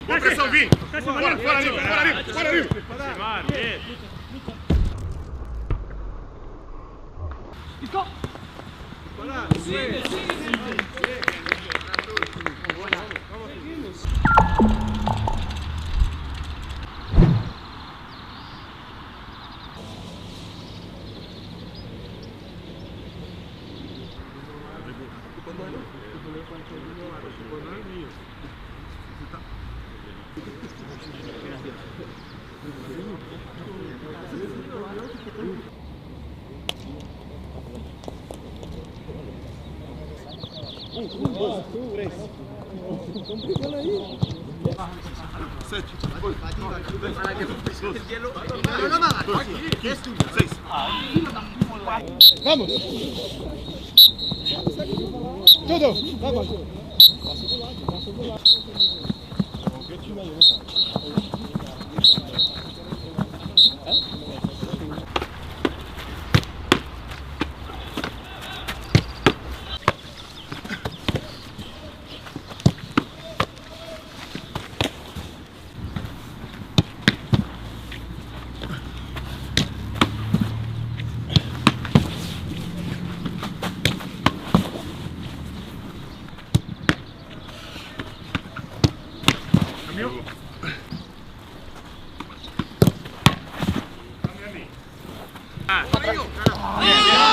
Boa pressão, Vini. Bora, bora, Nil, bora, Nil, bora, Nil. Vamos! Tudo! Vamos!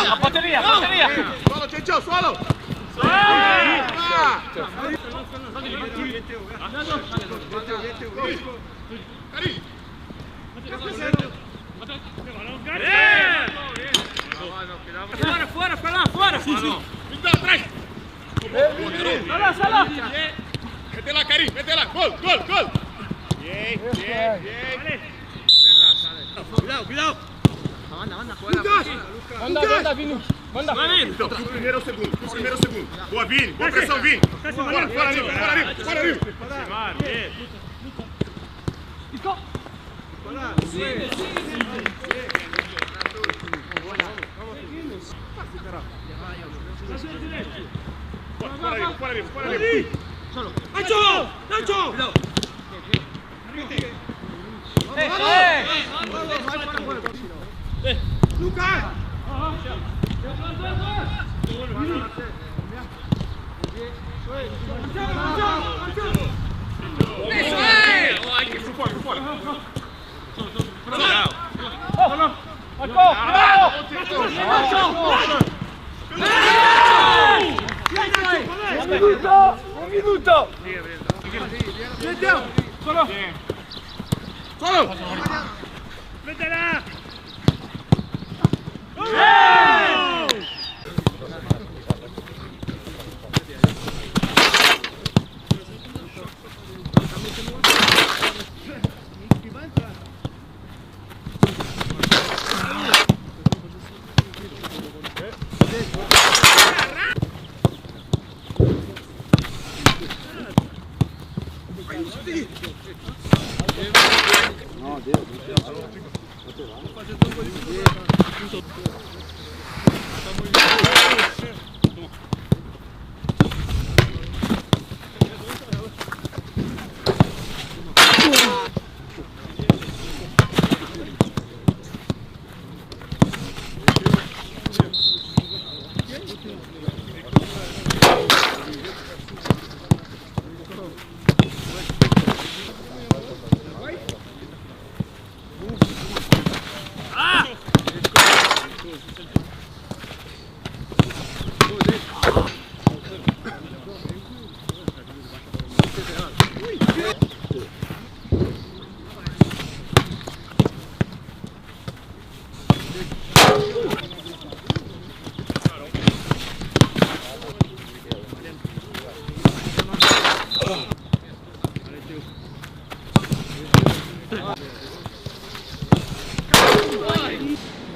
A bateria! Solo, Chencho, solo. Fuera! Pinta atrás. ¡Sala! Métela, Karim, métela. Gol. Bien. Cuidado. Manda, Vini! Manda! Então, tu primeiro ou segundo? Boa, Vini. Boa pressão, Vini. Bora, Nil. Bora, Nil. ¡Nacho! Lucas! Isso aí! Fora. Un minuto! Solo! ¡Métela!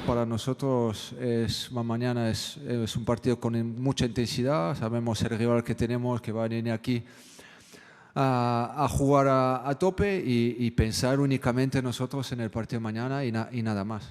Para nosotros mañana es un partido con mucha intensidad. Sabemos el rival que tenemos, que va a venir aquí a jugar a tope y pensar únicamente nosotros en el partido de mañana y nada más.